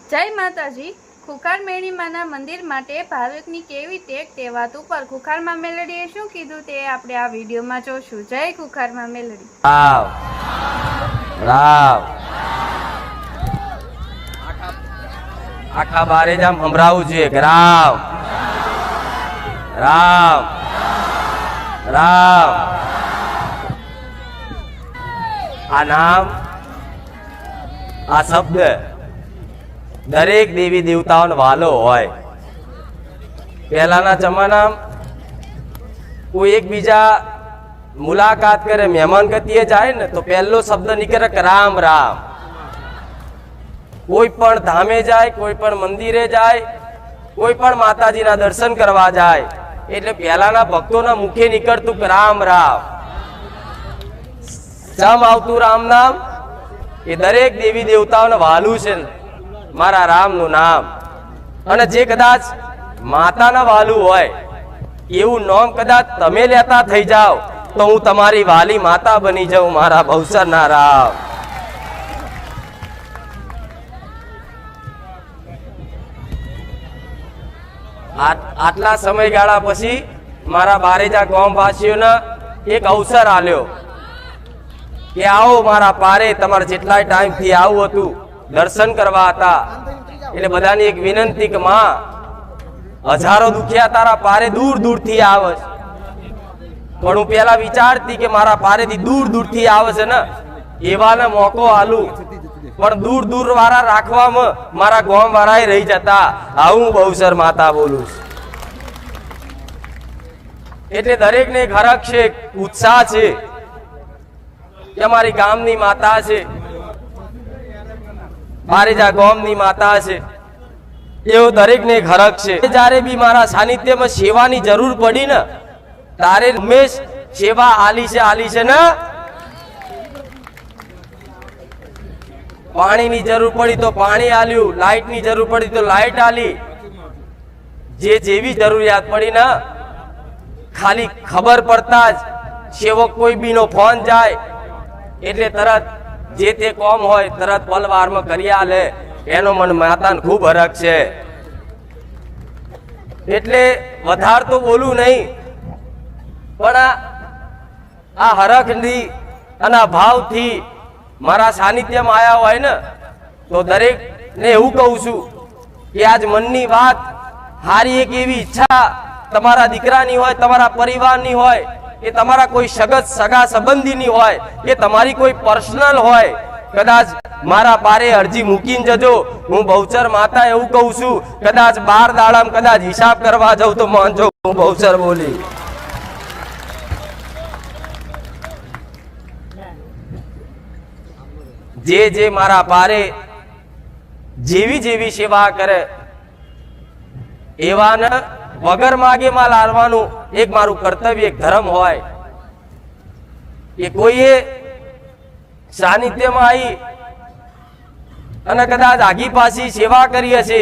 જય માતાજી। ખુખાર મેળી માના મંદિર માટે ભાવિકની કેવી ટેક તે વાત ઉપર ખુખારમાં મેલડીએ શું કીધું તે આપણે આ વિડીયોમાં જોશું। જય ખુખારમાં મેલડી। રાવ રાવ આખા બારે જામ સંભળાવું જોઈએ કે રામ રામ રામ। આ નામ આ શબ્દ દરેક દેવી દેવતાઓનો વાલો હોય। પહેલાના જમાનામાં કોઈ એકબીજા મુલાકાત કરે, મહેમાન ગતિએ જાય ને તો પહેલો શબ્દ નીકળે કે રામ રામ। કોઈ પણ ધામે જાય, કોઈ પણ મંદિરે જાય, કોઈ પણ માતાજીના દર્શન કરવા જાય એટલે પહેલાના ભક્તોના મુખે નીકળતું કે રામ રામ। જમ આવતું રામ નામ એ દરેક દેવી દેવતાઓને વાલું છે મારા રામનું નામ। અને જે કદાચ માતાના વાલું હોય એવું નામ કદાચ તમે લેતા થઈ જાઓ તો હું તમારી વાલી માતા બની જાઉં મારા ભવસરના રામ। આટલા સમયગાળા પછી મારા બારેજા ગામવાસીઓને એક અવસર આલ્યો કે આવો મારા પારે, તમારે જેટલા ટાઈમ થી આવું હતું દર્શન કરવા હતા એટલે બધાની એક વિનંતી કે માં હજારો દુખિયા તારા પારે દૂર દૂર થી આવે છે, પણ હું પેલા વિચારતી કે મારા પારેથી દૂર દૂર થી આવે છે ને એવાને મોકો આલું, પણ દૂર દૂર વાળા રાખવામાં મારા ગામ વાળા રહી જતા। આવું બહુસર માતા બોલું છું એટલે દરેક ને એક હરખ છે, ઉત્સાહ છે કે અમારી ગામની માતા છે, બારેજા ગામની માતા છે, એવો દરેક ને એક હરખ છે। જ્યારે બી મારા સાનિધ્યમાં સેવાની જરૂર પડી ને તારે હંમેશ સેવા આલી છે ને। પાણીની જરૂર પડી તો પાણી આલ્યું, લાઇટની જરૂર પડી તો લાઇટ આલી, જે જેવી જરૂરિયાત પડી ને ખાલી ખબર પડતા જ સેવક કોઈ બીનો ફોન જાય એટલે તરત જે તે કોમ હોય તરત પલવારમાં કરી આલે। એનો મન માતાને ખૂબ હરખ છે એટલે વધાર તો બોલું નહીં, પણ આ હરખથી અને આ ભાવથી મારા સાનિધ્યમાં આવ્યા હોય ને તો દરેક ને એવું કહું છું કે આજ મનની વાત હારી એક એવી ઈચ્છા તમારા દીકરાની હોય, તમારા પરિવારની હોય, કે તમારા કોઈ સગા સંબંધીની હોય, કે તમારી કોઈ પર્સનલ હોય, કદાચ મારા પારે અરજી મૂકીને જજો। હું બહુચર માતા એવું કહું છું, કદાચ 12 દાડામાં કદાચ હિસાબ કરવા જાઉં તો માનજો હું બહુચર બોલી। જે મારા પારે જેવી જેવી સેવા કરે એવાને વગર માગે માં લાવવાનું એક મારું કર્તવ્ય, એક ધર્મ હોય કે કોઈએ સાનિધ્યમાં આવી અને કદાચ આગી પાછી સેવા કરી હશે,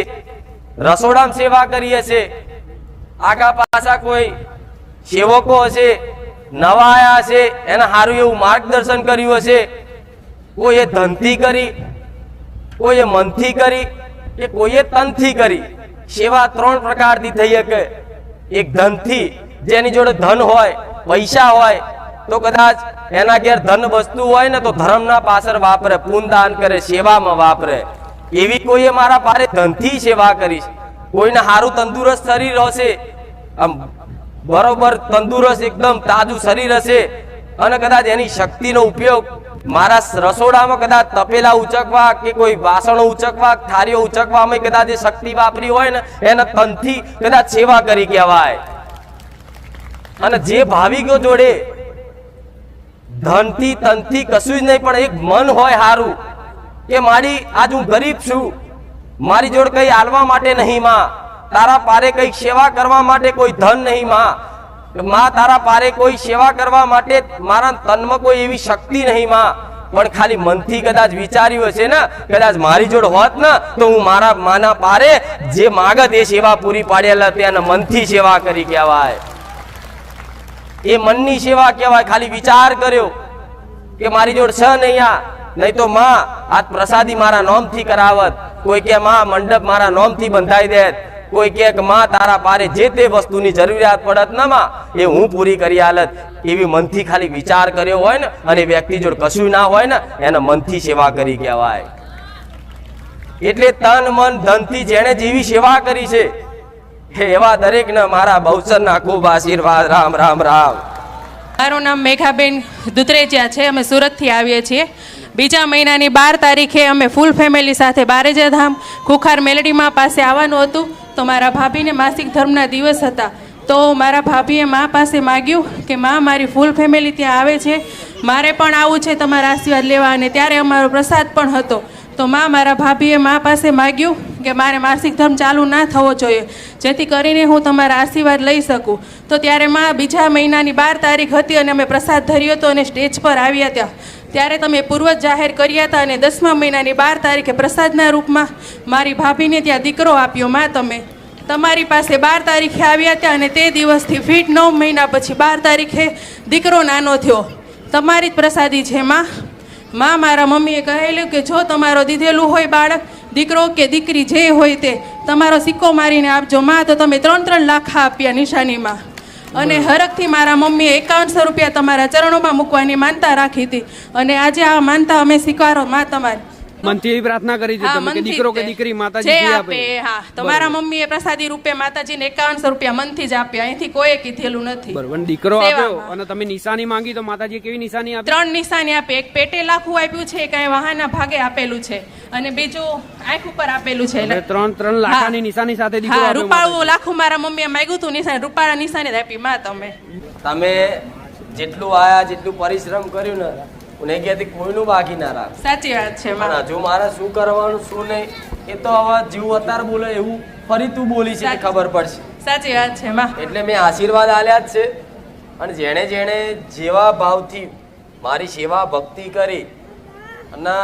રસોડામાં સેવા કરી હશે, આગા પાછા કોઈ સેવકો હશે, નવા આયા હશે, એને સારું એવું માર્ગદર્શન કર્યું હશે, કોઈએ ધનથી કરી, કોઈએ મનથી કરી કે કોઈએ તનથી કરી। સેવા 3 પ્રકારથી થઈ શકે। એક ધનથી, જેની જોડે ધન હોય, પૈસા હોય તો કદાચ એના ઘેર ધન વસ્તુ હોય ને તો ધર્મના પાછળ વાપરે, પુણ્યદાન કરે, સેવામાં વાપરે। એવી કોઈએ મારા પારે ધનથી સેવા કરી। કોઈને સારું તંદુરસ્ત શરીર હશે, આમ બરોબર તંદુરસ્ત એકદમ તાજું શરીર હશે અને કદાચ એની શક્તિનો ઉપયોગ મારા રસોડામાં કદાચ તપેલા ઉચકવા કે કોઈ વાસણો ઉચકવા, થાળીઓ ઉચકવામાં કદાચ એ શક્તિ વાપરી હોય ને એને તનથી કદાચ સેવા કરી કહેવાય। અને જે ભાવિકો જોડે ધનથી તનથી કશું જ નહીં પણ એક મન હોય સારું કે મારી આજ હું ગરીબ છું, મારી જોડે કઈ આલવા માટે નહીં માં, તારા પારે કઈ સેવા કરવા માટે કોઈ ધન નહીં માં, તારા પારે કોઈ સેવા કરવા માટે મારા તનમાં કોઈ એવી શક્તિ નહીં માં, પણ ખાલી મનથી કદાચ વિચાર્યું હશે ને કદાચ મારી જોડે હોત ને તો હું મારા માના પારે જે માગત એ સેવા પૂરી પાડેલા ત્યાં મનથી સેવા કરી કહેવાય। એ મનની સેવા કહેવાય। ખાલી વિચાર કર્યો કે મારી જોડે છે નહીં, નહીં તો માં આજ પ્રસાદી મારા નામથી કરાવત, કોઈ કે માં મંડપ મારા નોમથી બંધાઈ દે, કોઈ કે માં તારા પારે જે તે વસ્તુની જરૂરિયાત પડત ન માં એ હું પૂરી કરી આલત. એવી મનથી ખાલી વિચાર કર્યો હોય ને અને વ્યક્તિ જોડે કશું ના હોય ને એને મનથી સેવા કરી કહેવાય. એટલે તન મન ધનથી જેણે જેવી સેવા કરી છે એવા દરેકને મારા બહુચરના ખૂબ આશીર્વાદ. રામ રામ રામ. મારું નામ મેઘાબેન દુધરેજિયા છે. અમે સુરતથી આવીએ છીએ. બીજા મહિનાની 12 તારીખે અમે ફૂલ ફેમિલી સાથે બારેજા ધામ ખુખાર મેલડીમાં પાસે આવવાનું હતું. તો મારા ભાભીને માસિક ધર્મના દિવસ હતા. તો મારા ભાભીએ મા પાસે માગ્યું કે માં મારી ફૂલ ફેમિલી ત્યાં આવે છે, મારે પણ આવું છે તમારા આશીર્વાદ લેવા. અને ત્યારે અમારો પ્રસાદ પણ હતો. તો મારા ભાભીએ મા પાસે માગ્યું કે મારે માસિક ધર્મ ચાલુ ના થવો જોઈએ, જેથી કરીને હું તમારા આશીર્વાદ લઈ શકું. તો ત્યારે બીજા મહિનાની 12 તારીખ હતી અને અમે પ્રસાદ ધર્યો હતો અને સ્ટેજ પર આવ્યા હતા. ત્યારે તમે પૂર્વજ જાહેર કર્યા હતા અને 10મા મહિનાની 12 તારીખે પ્રસાદના રૂપમાં મારી ભાભીને ત્યાં દીકરો આપ્યો. તમે તમારી પાસે 12 તારીખે આવ્યા હતા અને તે દિવસથી ફીટ 9 મહિના પછી 12 તારીખે દીકરો નાનો થયો. તમારી જ પ્રસાદી છે માં. મારા મમ્મીએ કહેલું કે જો તમારો દીધેલું હોય બાળક, દીકરો કે દીકરી જે હોય તે તમારો સિક્કો મારીને આપજો માં. તો તમે 3 લાખ આપ્યા નિશાનીમાં. અને હરખથી મારા મમ્મીએ 5100 રૂપિયા તમારા ચરણોમાં મૂકવાની માનતા રાખી હતી. અને આજે આ માનતા અમે સ્વીકારો માં. તમારી મનથી એવી પ્રાર્થના કરી છે તમે કે દીકરો કે દીકરી માતાજી જે જે આપે. હા, તો મારા મમ્મીએ પ્રસાદી રૂપે માતાજીને 5100 રૂપિયા મનથી જ આપ્યા. અહીંથી કોઈ કીધેલું નથી. બરાબર. દીકરો આપ્યો અને તમે નિશાની માંગી તો માતાજીએ કેવી નિશાની આપી? 3 નિશાની આપી. એક પેટે લાખું આપ્યું છે, એક વાહના ભાગે આપેલું છે અને બીજું આંખ ઉપર આપેલું છે. એટલે 3 લાખની નિશાની સાથે દીકરો હા, આપ્યો. રૂપાળું લાખું મારા મમ્મીએ માંગ્યું હતું નિશાની, રૂપાળા નિશાની જ આપી માં. તમે જેટલું આયા જેટલું પરિશ્રમ કર્યું ને ઉનેગ્યાથી કોઈનું બાકી ના રાખ. સાચી વાત છે માં. હજુ મારે શું કરવાનું શું નહીં એ તો હવે જીવ અત્યારે બોલે એવું ફરી તું બોલી છે ખબર પડશે. સાચી વાત છે માં. એટલે મેં આશીર્વાદ આલ્યા જ છે. અને જેણે જેણે જેવા ભાવથી મારી સેવા ભક્તિ કરી અને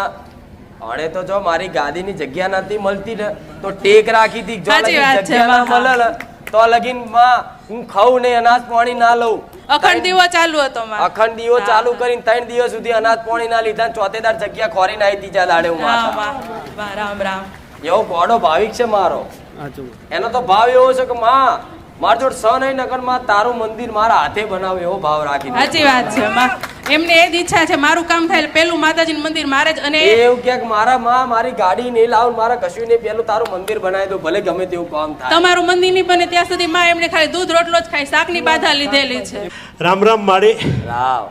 અણે તો જો મારી ગાદીની જગ્યા નથી મળતી ને તો ટેક રાખી હતી. જો જગ્યા ના મળે ને તો લગીન માં હું ખાઉં નહીં, અનાજ પાણી ના લઉં. અખંડ દીવો ચાલુ હતો માં. અખંડ દીવો ચાલુ કરીને 3 દિવસ સુધી અનાજ પાણી ના લીધા. ચોથેદાર જગ્યા ખોરીને આવી ત્રીજા દાડે હું વાહ, રામ રામ. એવો ગોડો ભાવિક છે મારો. એનો તો ભાવ એવો છે કે માં મારા જોડ સ નહીં નકર માં તારું મંદિર મારા હાથે બનાવે એવો ભાવ રાખી. સાચી વાત છે માં. એમને એ જ ઈચ્છા છે મારું કામ થાય પેલું માતાજીનું મંદિર મારે જ. અને એવું કે મારા માં મારી ગાડી નહીં લાવું, મારા કશું નહીં, પેલું તારું મંદિર બનાવી દો, ભલે ગમે તેવું કામ થાય. તમારું મંદિર નહીં બને ત્યાં સુધી માં એમને ખાલી દૂધ રોટલો જ ખાય, શાકની બાધા લીધેલી છે. રામ રામ માળી. રામ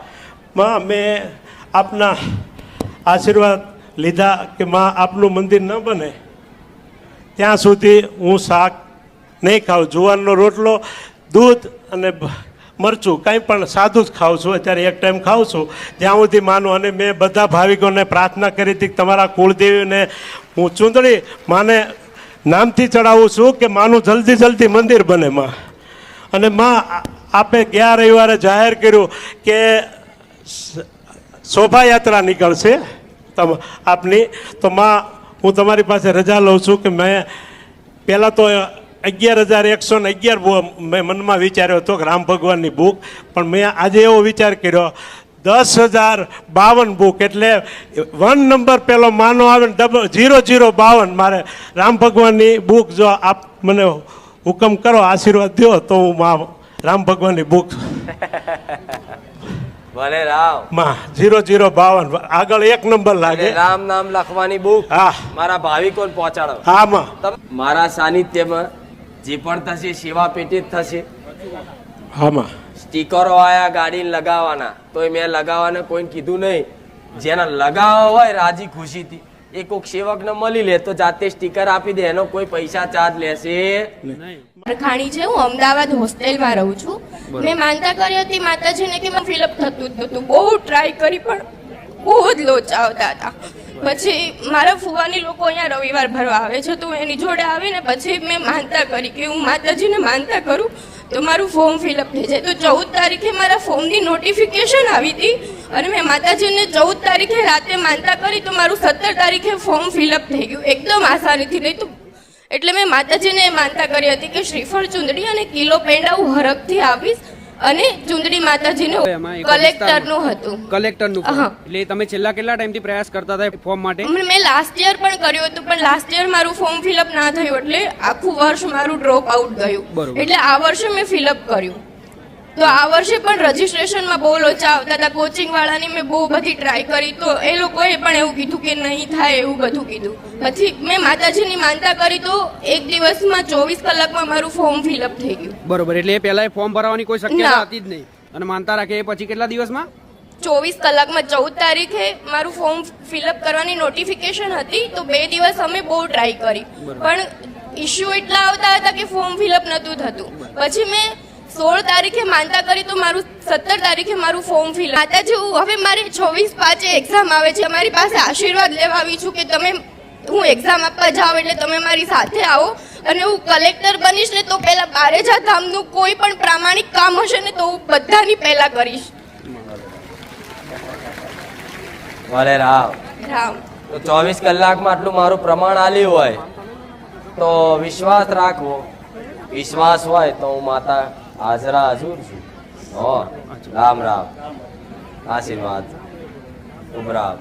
માં મેં આપના આશીર્વાદ લીધા કે માં આપનું મંદિર ન બને ત્યાં સુધી હું શાક નહીં ખાઉં. જુવારનો રોટલો, દૂધ અને મરચું કંઈ પણ સાદું જ ખાઉં છું. અત્યારે એક ટાઈમ ખાઉં છું જ્યાં સુધી માનું. અને મેં બધા ભાવિકોને પ્રાર્થના કરી હતી કે તમારા કુળદેવીને હું ચૂંદડી માને નામથી ચડાવું છું કે માનું જલ્દી મંદિર બને માં. અને માં આપે ગયા રવિવારે જાહેર કર્યું કે શોભાયાત્રા નીકળશે આપની. તો માં હું તમારી પાસે રજા લઉં છું કે મેં પહેલાં તો 11,111 મેં મનમાં વિચાર્યો હતો કે રામ ભગવાનની બુક, પણ મેં આજે એવો વિચાર કર્યો 10,052 બુક એટલે 1 નંબર પેલો માનો આવે ને 0052 મારે રામ ભગવાનની બુક જો આપ મને હુકમ કરો, આશીર્વાદ દો તો હું રામ ભગવાનની બુક ભલે રામ માં 0052 આગળ 1 નંબર લાગે. રામ નામ લખવાની બુક હા મારા ભાવિકોને પહોંચાડો. હા માં. મારા સાનિધ્યમાં જે પણ થશે સેવા પેટે જ થશે. હા માં. સ્ટીકરો આયા ગાડીને લગાવવાના તો મેં લગાવવાને કોઈને કીધું નહીં. જેને લગાવવા હોય રાજી ખુશીથી એ કોઈક સેવકને મળી લે તો જાતે સ્ટીકર આપી દે, એનો કોઈ પૈસા ચાર્જ લેશે નહીં. ખાણી છે. હું અમદાવાદ હોસ્ટેલમાં રહું છું. મેં માનતા કરી હતી માતાજીને કે મને ફિલઅપ થતું જ નતું. બહુ ટ્રાય કરી પણ બહુ જ લોચા આવતા હતા. પછી મારા ફુવાની લોકો અહીંયા રવિવાર ભરવા આવે છે તો એની જોડે આવીને પછી મેં માનતા કરી કે હું માતાજીને માનતા કરું તો મારું ફોર્મ ફિલઅપ થઈ જાય. તો 14 તારીખે મારા ફોર્મની નોટિફિકેશન આવી હતી અને મેં માતાજીને 14 તારીખે રાતે માનતા કરી તો મારું 17 તારીખે ફોર્મ ફિલઅપ થઈ ગયું એકદમ આસાનીથી. નહીં તો એટલે મેં માતાજીને માનતા કરી હતી કે શ્રીફળ ચુંદડી અને કિલો પેંડા હું હરખથી આપીશ અને ચુંદડી માતાજીનું એમાં એક કલેક્ટરનું હતું. કલેક્ટરનું form. હા. એટલે તમે છેલ્લા કેટલા ટાઈમથી પ્રયાસ કરતા હતા ફોર્મ માટે? મેં લાસ્ટ યર પણ કર્યું હતું, પણ લાસ્ટ યર મારું ફોર્મ ફિલઅપ ના થયું એટલે આખું વર્ષ મારું ડ્રોપ આઉટ ગયું. બરોબર. એટલે આ વર્ષે મેં ફિલઅપ કર્યું. તો આ વર્ષે પણ રજીસ્ટ્રેશનમાં બહુ લોચા આવતા હતા. કોચિંગ વાળાની મેં બહુ બધી ટ્રાય કરી તો એ લોકોએ પણ એવું કીધું કે નહીં થાય, એવું બધું કીધું. પછી મેં માતાજીની માનતા કરી તો એક દિવસમાં 24 કલાકમાં મારું ફોર્મ ફિલઅપ થઈ ગયું. બરોબર. એટલે એ પહેલા ફોર્મ ભરવાની કોઈ શક્યતા ના. હતી જ નહીં અને માનતા રાખે એ પછી કેટલા દિવસમાં? 24 કલાકમાં 14 તારીખે મારું ફોર્મ ફિલઅપ કરવાની નોટિફિકેશન હતી તો 2 દિવસ અમે બહુ ટ્રાય કરી, પણ ઇશ્યુ એટલા આવતા હતા કે ફોર્મ ફિલઅપ નહોતું થતું. પછી મેં 16 તારીખે માનતા કરી તો મારું 17 તારીખે મારું ફોર્મ ફિલઅપ. માતાજી, હવે મારી 26/5 એક્ઝામ આવે છે. તમારી પાસે આશીર્વાદ લેવા આવી છું કે તમે, હું એક્ઝામ આપવા જાઉં એટલે તમે મારી સાથે આવો અને હું કલેક્ટર બનીશ ને તો પહેલા બારેજા ધામનું કોઈ પણ પ્રામાણિક કામ હશે ને તો હું બધાની પહેલા કરીશ. ભલે રામ. રામ. તો 24 કલાકમાં આટલું મારું પ્રમાણ આલ્યું હોય તો વિશ્વાસ રાખવો. વિશ્વાસ હોય તો હું માતા હાજરા હજુર છું. હો, રામ રામ. આશીર્વાદ. શુભ રામ.